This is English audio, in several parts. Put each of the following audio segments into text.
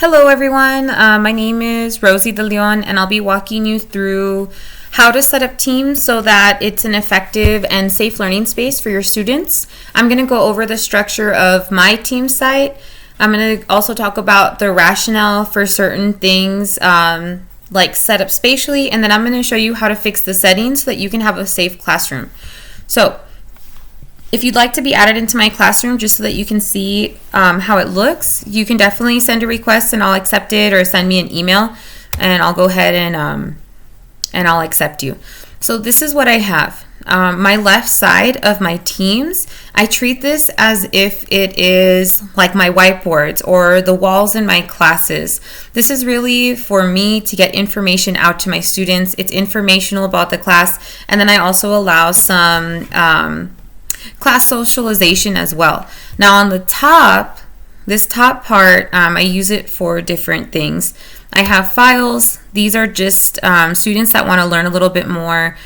Hello everyone, my name is Rosio DeLeon and I'll be walking you through how to set up Teams so that it's an effective and safe learning space for your students. I'm going to go over the structure of my Teams site. I'm going to also talk about the rationale for certain things like set up spatially, and then I'm going to show you how to fix the settings so that you can have a safe classroom. So if you'd like to be added into my classroom just so that you can see how it looks, you can definitely send a request and I'll accept it, or send me an email and I'll go ahead and I'll accept you. So this is what I have. My left side of my Teams, I treat this as if it is like my whiteboards or the walls in my classes. This is really for me to get information out to my students. It's informational about the class, and then I also allow some class socialization as well. Now on the top, this top part, I use it for different things. I have files. These are just students that want to learn a little bit more.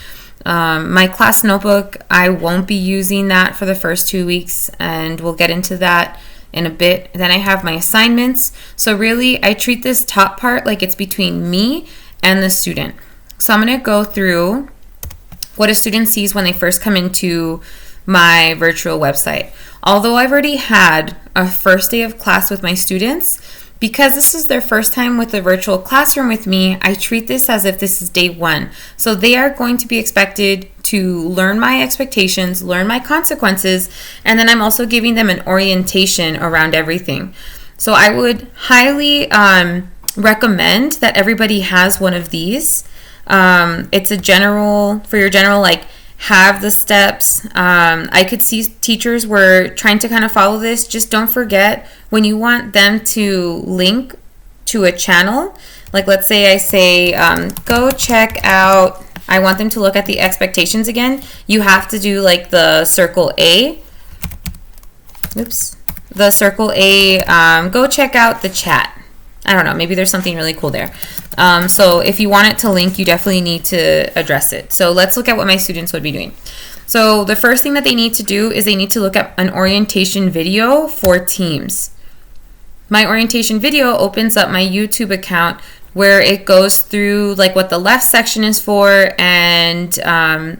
My class notebook, I won't be using that for the first 2 weeks, and we'll get into that in a bit. Then I have my assignments. So really, I treat this top part like it's between me and the student. So I'm going to go through what a student sees when they first come into my virtual website. Although I've already had a first day of class with my students, because this is their first time with the virtual classroom with me, I treat this as if this is day one. So they are going to be expected to learn my expectations, learn my consequences, and then I'm also giving them an orientation around everything. So I would highly recommend that everybody has one of these. It's a general, for your general, like, have the steps. I could see teachers were trying to kind of follow this. Just don't forget, when you want them to link to a channel, like let's say I say, go check out, I want them to look at the expectations again, you have to do like the circle A. Oops. The circle A, go check out the chat. I don't know, maybe there's something really cool there. So if you want it to link, you definitely need to address it. So let's look at what my students would be doing. So the first thing that they need to do is they need to look at an orientation video for Teams. My orientation video opens up my YouTube account where it goes through like what the left section is for, and I'm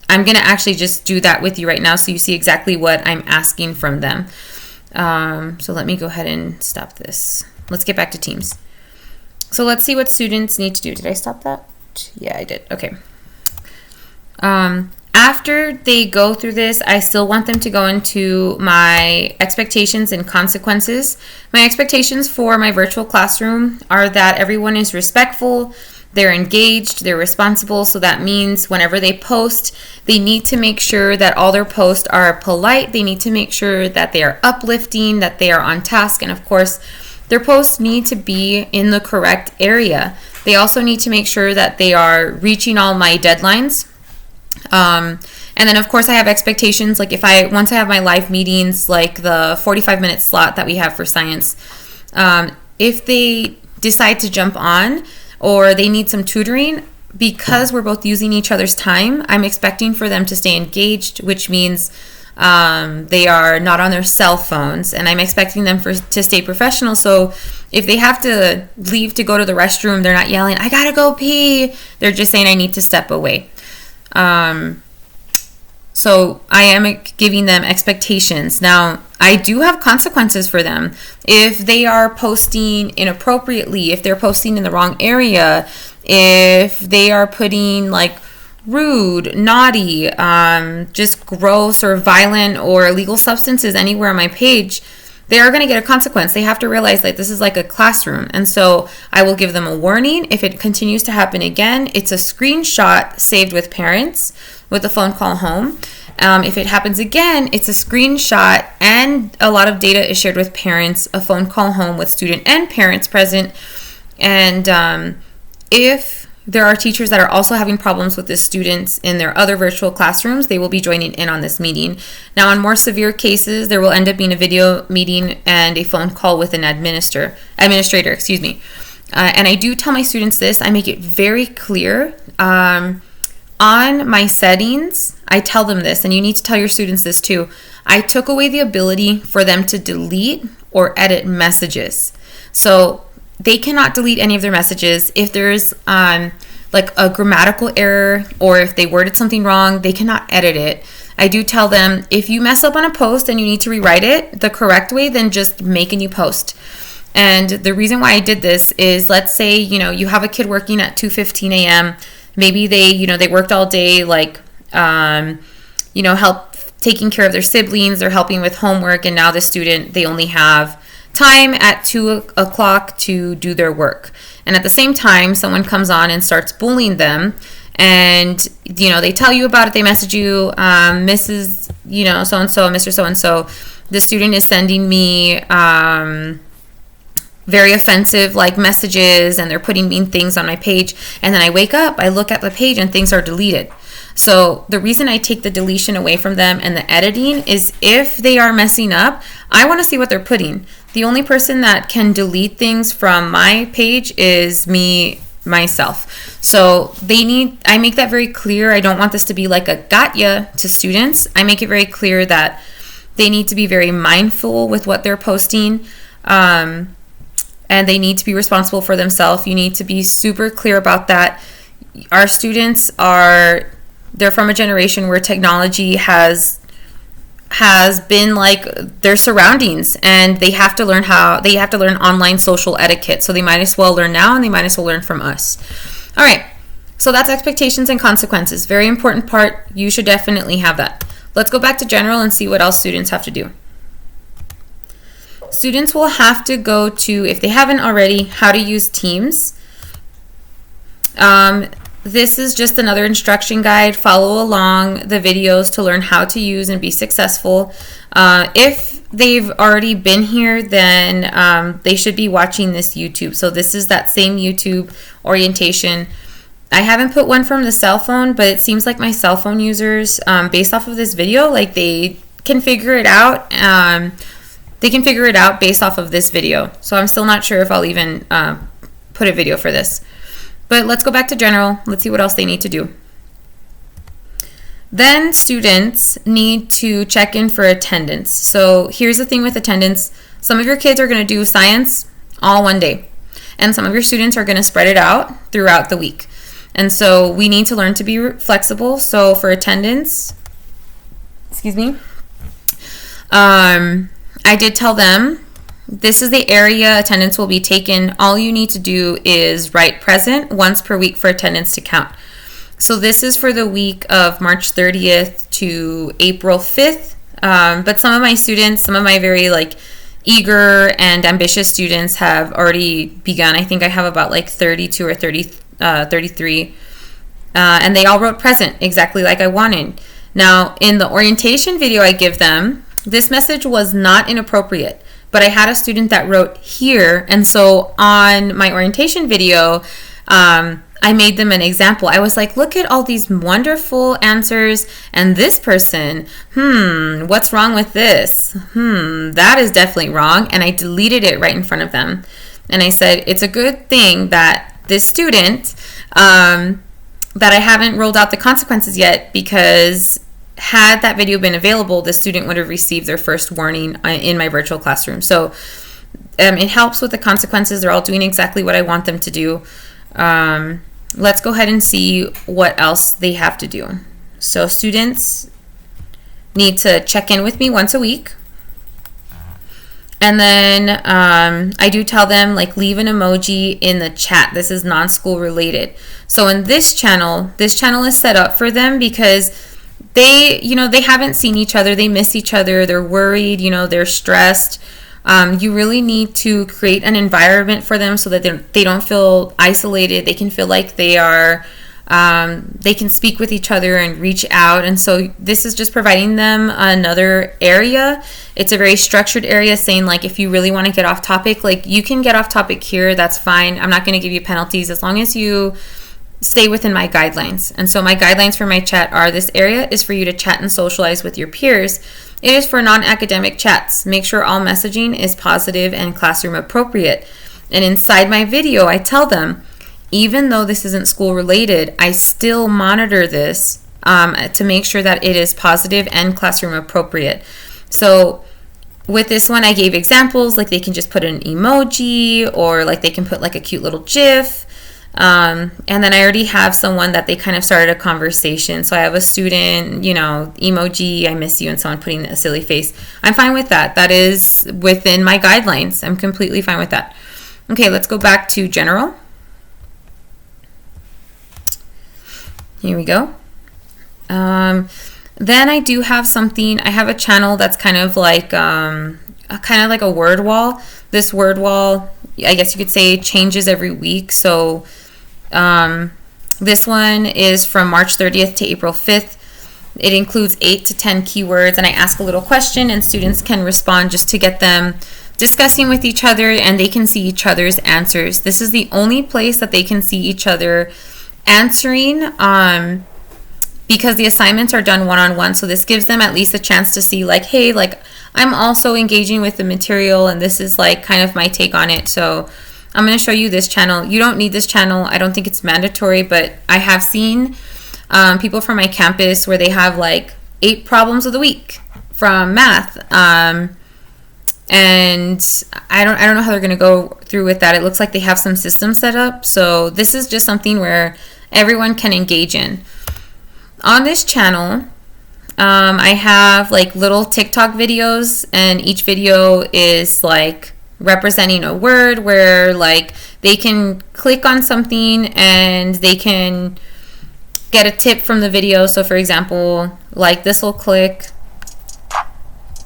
going to actually just do that with you right now so you see exactly what I'm asking from them. So let me go ahead and stop this. Let's get back to Teams. So let's see what students need to do. Did I stop that? Yeah, I did. Okay. After they go through this, I still want them to go into my expectations and consequences. My expectations for my virtual classroom are that everyone is respectful, they're engaged, they're responsible. So that means whenever they post, they need to make sure that all their posts are polite. They need to make sure that they are uplifting, that they are on task, and of course, their posts need to be in the correct area. They also need to make sure that they are reaching all my deadlines. And then of course I have expectations, like once I have my live meetings, like the 45-minute slot that we have for science, if they decide to jump on or they need some tutoring, because we're both using each other's time, I'm expecting for them to stay engaged, which means they are not on their cell phones, and I'm expecting them to stay professional. So if they have to leave to go to the restroom, they're not yelling, I gotta go pee. They're just saying, I need to step away. So I am giving them expectations. Now, I do have consequences for them. If they are posting inappropriately, if they're posting in the wrong area, if they are putting like rude, naughty, just gross or violent or illegal substances anywhere on my page, they are going to get a consequence. They have to realize that this is like a classroom. And so I will give them a warning. If it continues to happen again, it's a screenshot saved with parents with a phone call home. If it happens again, it's a screenshot and a lot of data is shared with parents, a phone call home with student and parents present. And if there are teachers that are also having problems with the students in their other virtual classrooms, they will be joining in on this meeting. Now, on more severe cases, there will end up being a video meeting and a phone call with an administrator. And I do tell my students this. I make it very clear. On my settings, I tell them this, and you need to tell your students this too. I took away the ability for them to delete or edit messages. So they cannot delete any of their messages. If there's like a grammatical error or if they worded something wrong, they cannot edit it. I do tell them, if you mess up on a post and you need to rewrite it the correct way, then just make a new post. And the reason why I did this is, let's say, you have a kid working at 2:15 a.m. Maybe they worked all day, like, help taking care of their siblings, they're helping with homework, and now the student, they only have time at 2 o'clock to do their work. And at the same time, someone comes on and starts bullying them, and they tell you about it, they message you, Mrs. So-and-so, Mr. So-and-so, the student is sending me very offensive like messages, and they're putting mean things on my page, and then I wake up, I look at the page, and things are deleted. So the reason I take the deletion away from them and the editing is, if they are messing up, I want to see what they're putting. The only person that can delete things from my page is myself. So I make that very clear. I don't want this to be like a got ya to students. I make it very clear that they need to be very mindful with what they're posting. And they need to be responsible for themselves. You need to be super clear about that. Our students they're from a generation where technology has been like their surroundings, and they have to learn online social etiquette. So they might as well learn now, and they might as well learn from us. All right. So that's expectations and consequences. Very important part. You should definitely have that. Let's go back to general and see what else students have to do. Students will have to go to, if they haven't already, how to use Teams. This is just another instruction guide. Follow along the videos to learn how to use and be successful. If they've already been here, then they should be watching this YouTube. So this is that same YouTube orientation. I haven't put one from the cell phone, but it seems like my cell phone users, based off of this video, like they can figure it out. They can figure it out based off of this video. So I'm still not sure if I'll even put a video for this. But let's go back to general. Let's see what else they need to do. Then students need to check in for attendance. So here's the thing with attendance. Some of your kids are going to do science all one day, and some of your students are going to spread it out throughout the week. And so we need to learn to be flexible. So for attendance, I did tell them, this is the area attendance will be taken. All you need to do is write present once per week for attendance to count. So this is for the week of March 30th to April 5th. But some of my students, some of my very eager and ambitious students have already begun. I think I have about 32 or 33. And they all wrote present exactly like I wanted. Now, in the orientation video I give them, this message was not inappropriate. But I had a student that wrote here, and so on my orientation video, I made them an example. I was like, look at all these wonderful answers, and this person, what's wrong with this? That is definitely wrong, and I deleted it right in front of them. And I said, it's a good thing that this student, that I haven't rolled out the consequences yet, because had that video been available, the student would have received their first warning in my virtual classroom. So it helps with the consequences. They're all doing exactly what I want them to do. Let's go ahead and see what else they have to do. So students need to check in with me once a week. And then I do tell them, leave an emoji in the chat. This is non-school related. So in this channel is set up for them because they haven't seen each other. They miss each other. They're worried. They're stressed. You really need to create an environment for them so that they don't feel isolated. They can feel like they can speak with each other and reach out. And so this is just providing them another area. It's a very structured area, saying if you really want to get off topic, you can get off topic here. That's fine. I'm not going to give you penalties as long as you stay within my guidelines. And so my guidelines for my chat are, this area is for you to chat and socialize with your peers. It is for non-academic chats. Make sure all messaging is positive and classroom appropriate. And inside my video, I tell them, even though this isn't school related, I still monitor this to make sure that it is positive and classroom appropriate. So with this one, I gave examples, like they can just put an emoji, or like they can put like a cute little GIF. And then I already have someone that they kind of started a conversation. So I have a student, emoji, I miss you, and someone putting a silly face. I'm fine with that. That is within my guidelines. I'm completely fine with that. Okay, let's go back to general. Here we go. Then I do have something. I have a channel that's kind of like a word wall. This word wall, I guess you could say, changes every week. So this one is from March 30th to April 5th. It includes 8 to 10 keywords, and I ask a little question, and students can respond just to get them discussing with each other, and they can see each other's answers. This is the only place that they can see each other answering, because the assignments are done one-on-one. So this gives them at least a chance to see, like, hey, like, I'm also engaging with the material, and this is like kind of my take on it. So I'm going to show you this channel. You don't need this channel. I don't think it's mandatory, but I have seen people from my campus where they have like 8 problems of the week from math. And I don't know how they're going to go through with that. It looks like they have some systems set up. So this is just something where everyone can engage in. On this channel, I have like little TikTok videos, and each video is like representing a word where like they can click on something and they can get a tip from the video. So for example, like this will click,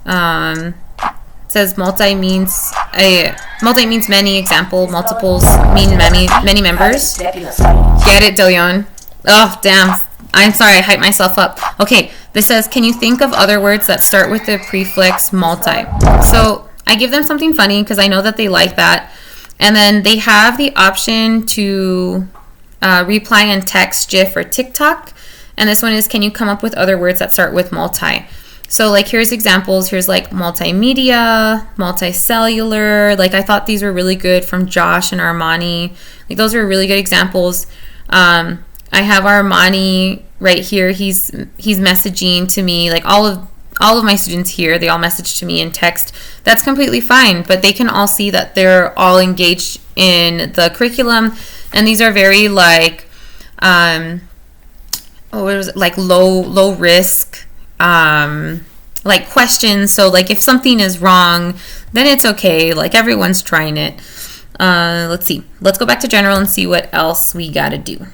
says multi means many, example, multiples mean many members. Get it, DeLeon? Oh, damn. I'm sorry, I hyped myself up. Okay, this says, can you think of other words that start with the prefix multi? So I give them something funny because I know that they like that. And then they have the option to reply in text, GIF, or TikTok. And this one is, can you come up with other words that start with multi? So like here's examples. Here's like multimedia, multicellular. Like I thought these were really good from Josh and Armani. Like those were really good examples. I have Armani right here. He's messaging to me, like all of my students here, they all message to me in text. That's completely fine, but they can all see that they're all engaged in the curriculum, and these are very like low risk like questions. So like if something is wrong, then it's okay, like everyone's trying it. Let's see, let's go back to general and see what else we gotta do.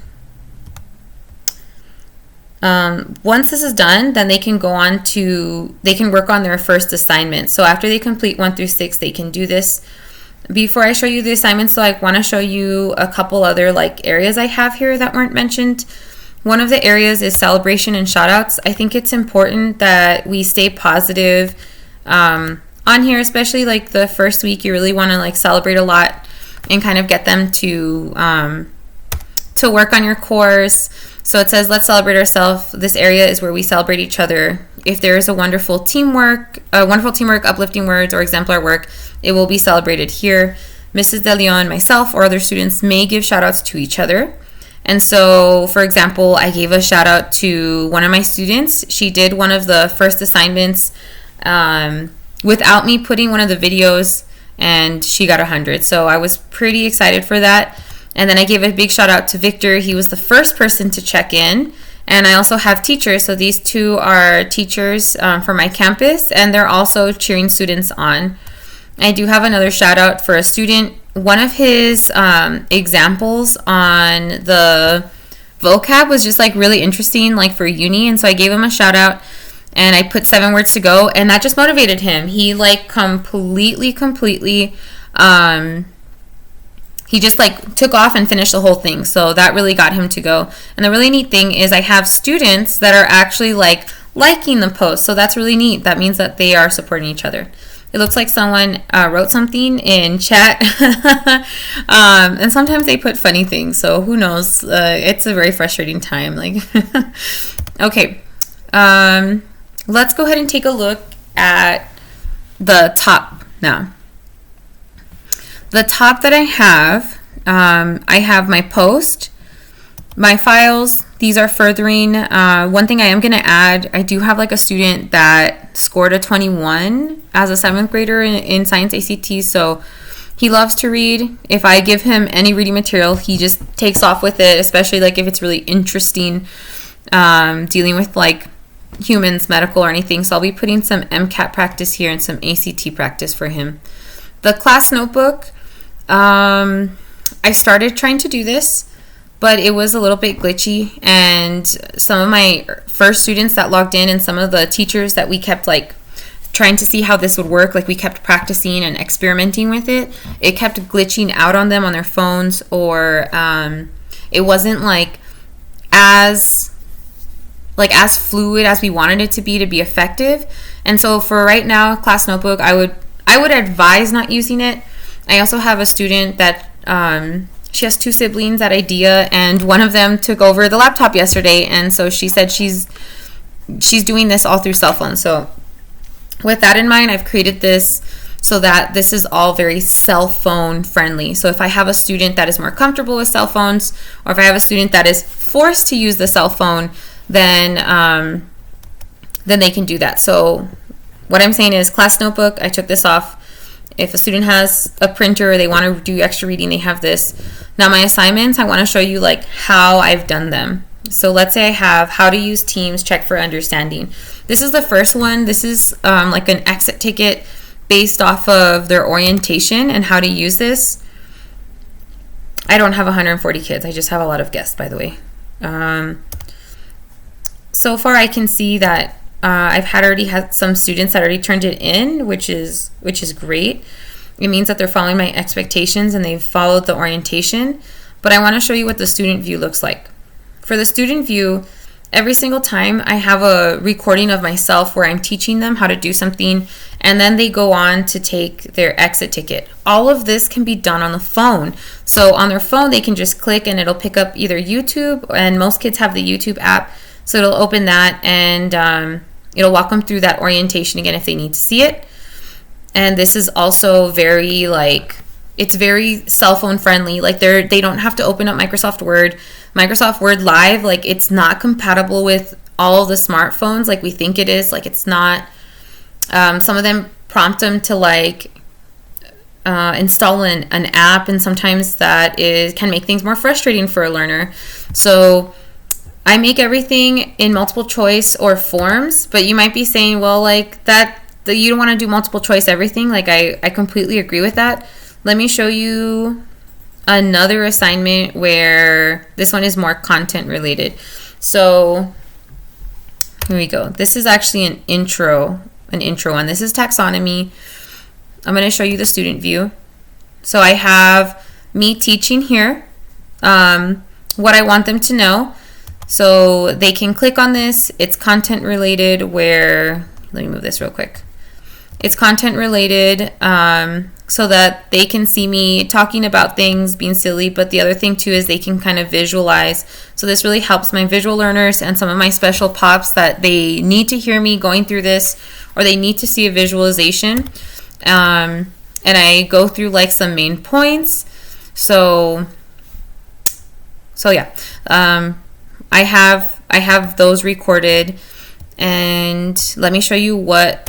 Once this is done, then they can go on to, they can work on their first assignment. So after they complete 1 through 6, they can do this. Before I show you the assignments, so I want to show you a couple other like areas I have here that weren't mentioned. One of the areas is celebration and shout outs. I think it's important that we stay positive on here, especially like the first week. You really want to like celebrate a lot and kind of get them to work on your course. So it says, let's celebrate ourselves. This area is where we celebrate each other. If there is a wonderful teamwork, uplifting words, or exemplar work, it will be celebrated here. Mrs. DeLeon, myself, or other students may give shout outs to each other. And so, for example, I gave a shout out to one of my students. She did one of the first assignments without me putting one of the videos, and she got 100. So I was pretty excited for that. And then I gave a big shout out to Victor. He was the first person to check in. And I also have teachers. So these two are teachers for my campus, and they're also cheering students on. I do have another shout out for a student. One of his examples on the vocab was just like really interesting, like for uni. And so I gave him a shout out, and I put 7 words to go, and that just motivated him. He like completely he just like took off and finished the whole thing. So that really got him to go. And the really neat thing is I have students that are actually like liking the post. So that's really neat. That means that they are supporting each other. It looks like someone wrote something in chat. And sometimes they put funny things. So who knows? It's a very frustrating time. Like, okay. Let's go ahead and take a look at the top now. The top that I have my post, My files, these are furthering. One thing I am going to add, I do have like a student that scored a 21 as a 7th grader in Science ACT, so he loves to read. If I give him any reading material, he just takes off with it, especially like if it's really interesting, dealing with like humans, medical, or anything. So I'll be putting some MCAT practice here and some ACT practice for him. The class notebook, I started trying to do this, but it was a little bit glitchy, and some of my first students that logged in and some of the teachers that we kept like trying to see how this would work, like we kept practicing and experimenting with it, it kept glitching out on them on their phones, or it wasn't like as fluid as we wanted it to be effective. And so for right now, class notebook, I would advise not using it. I also have a student that she has 2 siblings at IDEA, and one of them took over the laptop yesterday, and so she said she's doing this all through cell phone. So with that in mind, I've created this so that this is all very cell phone friendly. So if I have a student that is more comfortable with cell phones, or if I have a student that is forced to use the cell phone, then they can do that. So what I'm saying is class notebook, I took this off. If a student has a printer or they want to do extra reading, they have this. Now my assignments, I want to show you like how I've done them. So let's say I have how to use Teams, check for understanding. This is the first one. This is like an exit ticket based off of their orientation and how to use this. I don't have 140 kids. I just have a lot of guests, by the way. So far I can see that I've already had some students that already turned it in, which is great. It means that they're following my expectations and they've followed the orientation. But I want to show you what the student view looks like. For the student view, every single time I have a recording of myself where I'm teaching them how to do something, and then they go on to take their exit ticket. All of this can be done on the phone. So on their phone, they can just click and it'll pick up either YouTube, and most kids have the YouTube app. So it'll open that and it'll walk them through that orientation again if they need to see it. And this is also very it's very cell phone friendly. Like they don't have to open up Microsoft Word. Microsoft Word Live, like it's not compatible with all of the smartphones like we think it is. Like it's not. Some of them prompt them to install an app, and sometimes that can make things more frustrating for a learner. So I make everything in multiple choice or forms, but you might be saying, well, like that you don't want to do multiple choice everything. Like I completely agree with that. Let me show you another assignment where this one is more content related. So here we go. This is actually an intro one. This is taxonomy. I'm going to show you the student view. So I have me teaching here, what I want them to know. So they can click on this. It's content related where, let me move this real quick. It's content related so that they can see me talking about things, being silly, but the other thing too is they can kind of visualize. So this really helps my visual learners and some of my special pops that they need to hear me going through this, or they need to see a visualization. And I go through like some main points. So yeah, I have those recorded, and let me show you what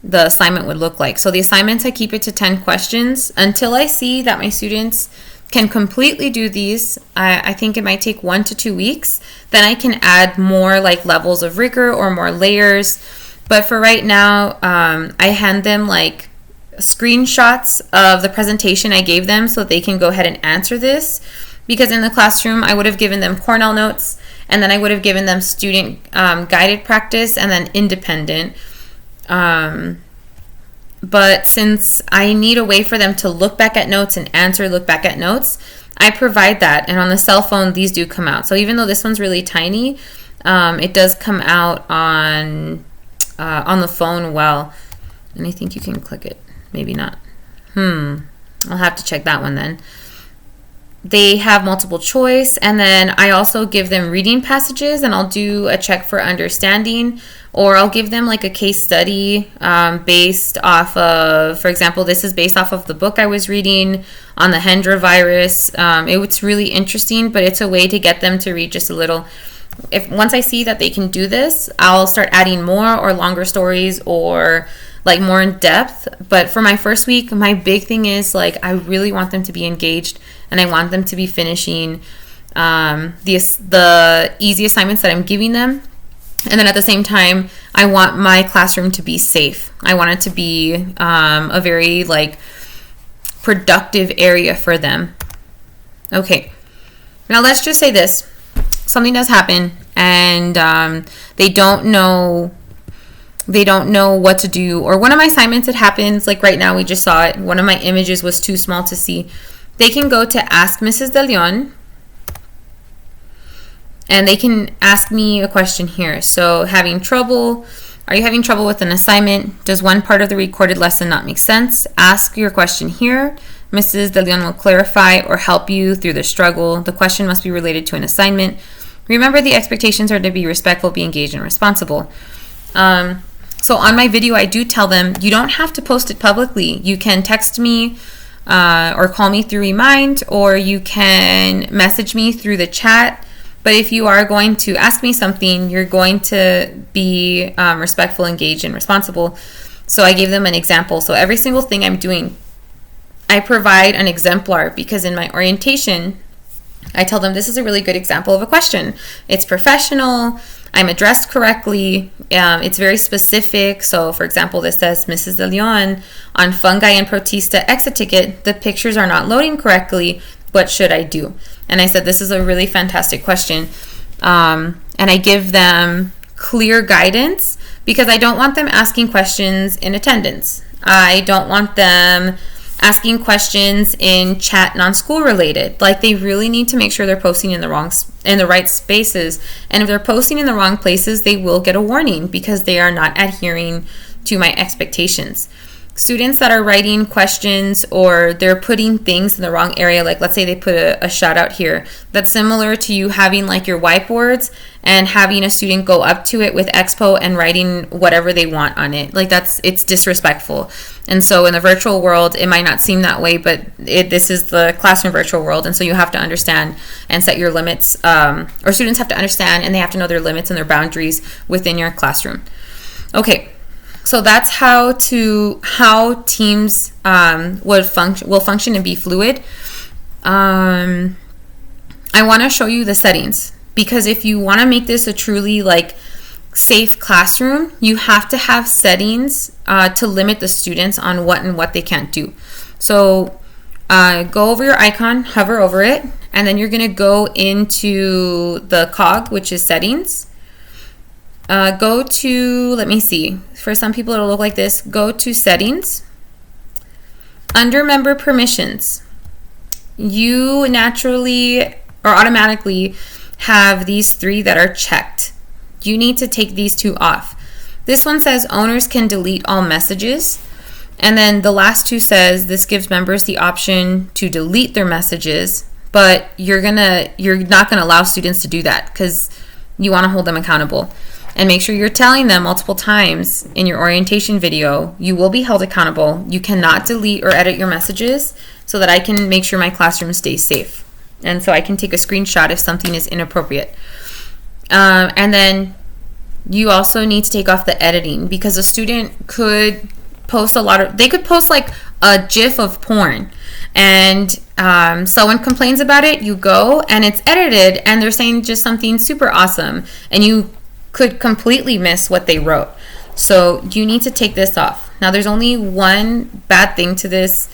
the assignment would look like. So the assignments, I keep it to 10 questions until I see that my students can completely do these. I think it might take 1 to 2 weeks. Then I can add more like levels of rigor or more layers. But for right now, I hand them like screenshots of the presentation I gave them so they can go ahead and answer this. Because in the classroom, I would have given them Cornell notes, and then I would have given them student guided practice and then independent. But since I need a way for them to look back at notes and look back at notes, I provide that. And on the cell phone, these do come out. So even though this one's really tiny, it does come out on the phone well. And I think you can click it. Maybe not. I'll have to check that one then. They have multiple choice, and then I also give them reading passages, and I'll do a check for understanding or I'll give them like a case study based off of, for example, this is based off of the book I was reading on the Hendra virus. It's really interesting, but it's a way to get them to read just a little. Once I see that they can do this, I'll start adding more or longer stories or like more in depth. But for my first week, my big thing is like I really want them to be engaged, and I want them to be finishing the easy assignments that I'm giving them. And then at the same time, I want my classroom to be safe. I want it to be a very like productive area for them. Okay, now let's just say this. Something does happen, and they don't know what to do. Or one of my assignments, it happens, like right now we just saw it. One of my images was too small to see. They can go to Ask Mrs. DeLeon, and they can ask me a question here. So, are you having trouble with an assignment? Does one part of the recorded lesson not make sense? Ask your question here. Mrs. DeLeon will clarify or help you through the struggle. The question must be related to an assignment. Remember, the expectations are to be respectful, be engaged, and responsible. So on my video, I do tell them, you don't have to post it publicly. You can text me or call me through Remind, or you can message me through the chat. But if you are going to ask me something, you're going to be respectful, engaged, and responsible. So I gave them an example. So every single thing I'm doing, I provide an exemplar, because in my orientation, I tell them this is a really good example of a question. It's professional. I'm addressed correctly. It's very specific. So, for example, this says, Mrs. DeLeon, on fungi and protista exit ticket, the pictures are not loading correctly. What should I do? And I said, this is a really fantastic question. And I give them clear guidance, because I don't want them asking questions in attendance. I don't want them asking questions in chat non-school related. Like, they really need to make sure they're posting in the right spaces. And if they're posting in the wrong places, they will get a warning, because they are not adhering to my expectations. Students that are writing questions, or they're putting things in the wrong area, like let's say they put a shout out here, that's similar to you having like your whiteboards and having a student go up to it with Expo and writing whatever they want on it. Like, it's disrespectful. And so in the virtual world, it might not seem that way, but this is the classroom virtual world. And so you have to understand and set your limits, or students have to understand, and they have to know their limits and their boundaries within your classroom. Okay. So that's how teams will function and be fluid. I want to show you the settings, because if you want to make this a truly like safe classroom, you have to have settings to limit the students on what they can't do. So go over your icon, hover over it, and then you're going to go into the cog, which is settings. Go to, let me see, for some people it'll look like this. Go to settings. Under member permissions, you naturally or automatically have these three that are checked. You need to take these two off. This one says owners can delete all messages. And then the last two says this gives members the option to delete their messages, but you're not gonna allow students to do that, because you want to hold them accountable. And make sure you're telling them multiple times in your orientation video, you will be held accountable. You cannot delete or edit your messages, so that I can make sure my classroom stays safe. And so I can take a screenshot if something is inappropriate. And then you also need to take off the editing, because a student could post they could post like a GIF of porn, and someone complains about it, you go and it's edited and they're saying just something super awesome, and you could completely miss what they wrote. So you need to take this off. Now, there's only one bad thing to this.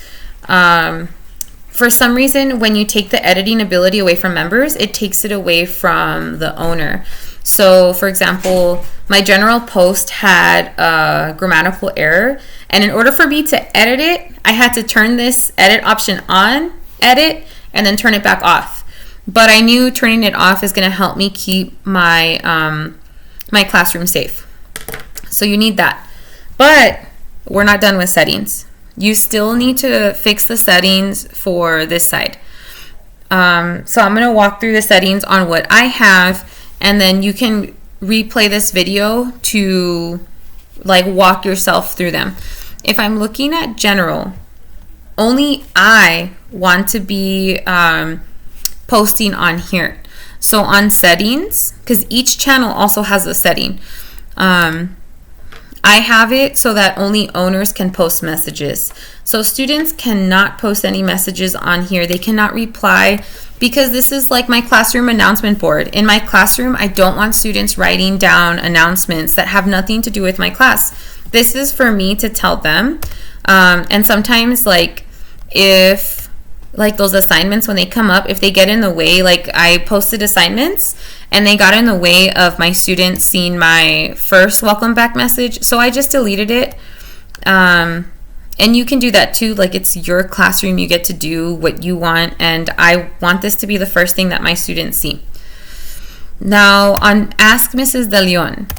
For some reason, when you take the editing ability away from members, it takes it away from the owner. So, for example, my general post had a grammatical error, and in order for me to edit it, I had to turn this edit option on, edit, and then turn it back off. But I knew turning it off is going to help me keep my my classroom safe. So you need that. But we're not done with settings. You still need to fix the settings for this side. So I'm going to walk through the settings on what I have, and then you can replay this video to like walk yourself through them. If I'm looking at general, only I want to be posting on here. So on settings, because each channel also has a setting, I have it so that only owners can post messages. So students cannot post any messages on here. They cannot reply, because this is like my classroom announcement board. In my classroom, I don't want students writing down announcements that have nothing to do with my class. This is for me to tell them. And sometimes, like, if like those assignments, when they come up, if they get in the way, like I posted assignments and they got in the way of my students seeing my first welcome back message, so I just deleted it. And you can do that too. Like, it's your classroom, you get to do what you want, and I want this to be the first thing that my students see. Now on Ask Mrs. DeLeon,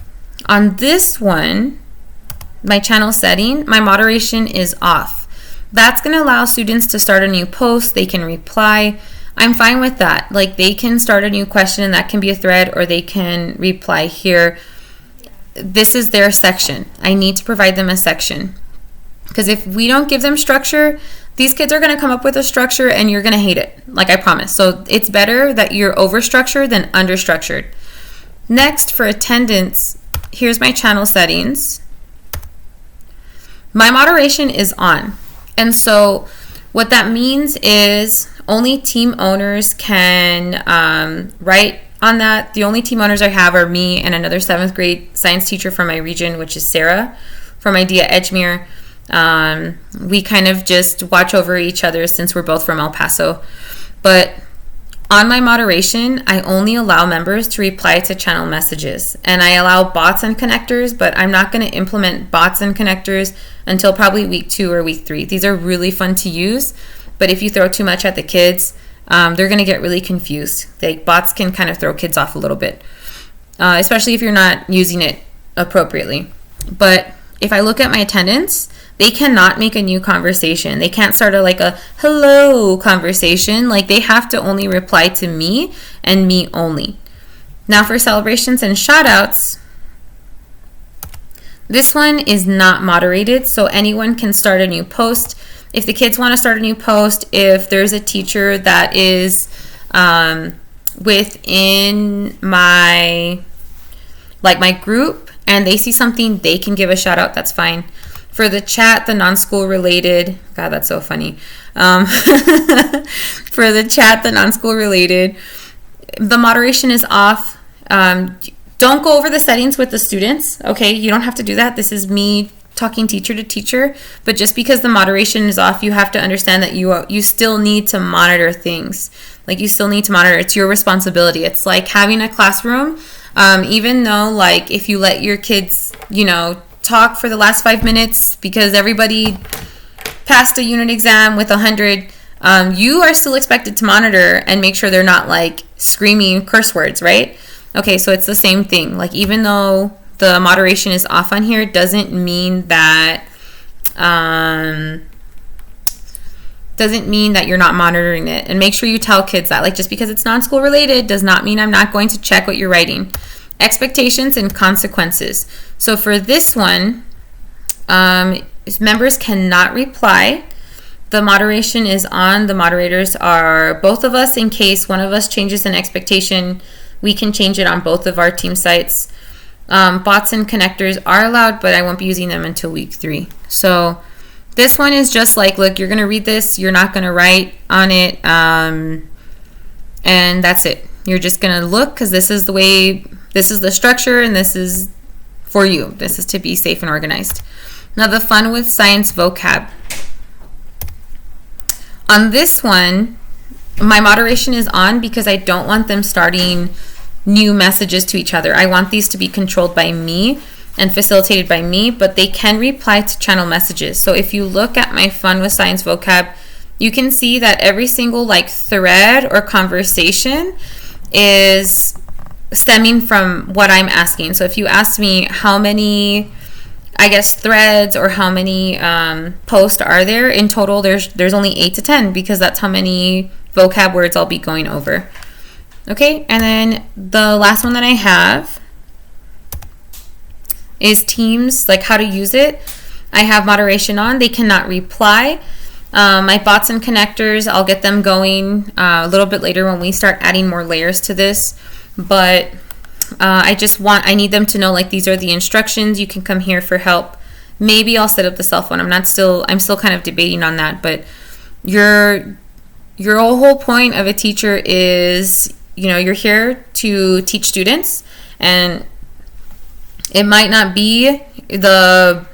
on this one, my channel setting, my moderation is off. That's going to allow students to start a new post. They can reply. I'm fine with that. Like, they can start a new question and that can be a thread, or they can reply here. This is their section. I need to provide them a section, because if we don't give them structure, these kids are going to come up with a structure and you're going to hate it, like I promise. So it's better that you're over-structured than under-structured. Next, for attendance, here's my channel settings. My moderation is on. And so what that means is only team owners can write on that. The only team owners I have are me and another 7th grade science teacher from my region, which is Sarah from Idea Edgemere. We kind of just watch over each other since we're both from El Paso. But on my moderation, I only allow members to reply to channel messages, and I allow bots and connectors, but I'm not going to implement bots and connectors until probably week 2 or week 3. These are really fun to use, but if you throw too much at the kids, they're going to get really confused. Like, bots can kind of throw kids off a little bit, especially if you're not using it appropriately. But if I look at my attendance, they cannot make a new conversation. They can't start a hello conversation. Like, they have to only reply to me and me only. Now for celebrations and shout outs, this one is not moderated, so anyone can start a new post. If the kids want to start a new post, if there's a teacher that is within my group and they see something, they can give a shout out, that's fine. For the chat, the non-school related, God, that's so funny. For the chat, the non-school related, the moderation is off. Don't go over the settings with the students, okay? You don't have to do that. This is me talking teacher to teacher. But just because the moderation is off, you have to understand that you still need to monitor things. Like, you still need to monitor. It's your responsibility. It's like having a classroom. Even though, like, if you let your kids, talk for the last 5 minutes because everybody passed a unit exam with 100, you are still expected to monitor and make sure they're not like screaming curse words, right? Okay, so it's the same thing. Like, even though the moderation is off on here, doesn't mean that you're not monitoring it. And make sure you tell kids that, like, just because it's non-school related does not mean I'm not going to check what you're writing. Expectations and consequences. So for this one, members cannot reply. The moderation is on. The moderators are both of us. In case one of us changes an expectation, we can change it on both of our team sites. Bots and connectors are allowed, but I won't be using them until week 3. So this one is just like, look, you're going to read this. You're not going to write on it. And that's it. You're just going to look, because this is the structure, and this is for you. This is to be safe and organized. Now, the fun with science vocab. On this one, my moderation is on because I don't want them starting new messages to each other. I want these to be controlled by me and facilitated by me, but they can reply to channel messages. So if you look at my fun with science vocab, you can see that every single thread or conversation is stemming from what I'm asking. So if you ask me how many, threads or how many posts are there in total, there's only 8 to 10, because that's how many vocab words I'll be going over. Okay, and then the last one that I have is Teams, like how to use it. I have moderation on. They cannot reply. My bots and connectors, I'll get them going a little bit later when we start adding more layers to this. But I need them to know, like, these are the instructions. You can come here for help. Maybe I'll set up the cell phone. I'm still kind of debating on that. But your whole point of a teacher is, you're here to teach students, and it might not be the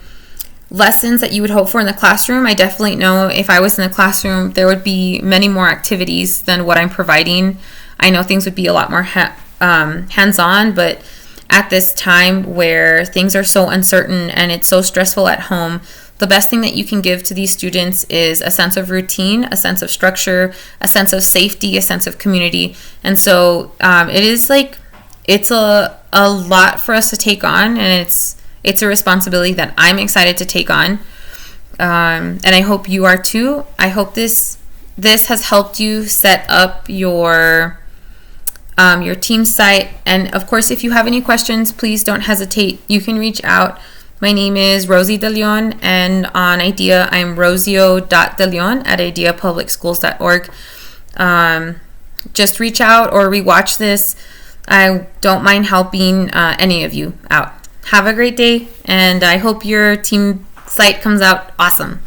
lessons that you would hope for in the classroom. I definitely know if I was in the classroom, there would be many more activities than what I'm providing. I know things would be a lot more hands-on, but at this time where things are so uncertain and it's so stressful at home, the best thing that you can give to these students is a sense of routine, a sense of structure, a sense of safety, a sense of community. And so it's a lot for us to take on, and it's a responsibility that I'm excited to take on, and I hope you are too. I hope this has helped you set up your team site. And of course, if you have any questions, please don't hesitate. You can reach out. My name is Rosio DeLeon, and on IDEA, I'm Rosio.DeLeon at ideapublicschools.org. Just reach out or rewatch this. I don't mind helping any of you out. Have a great day, and I hope your team site comes out awesome.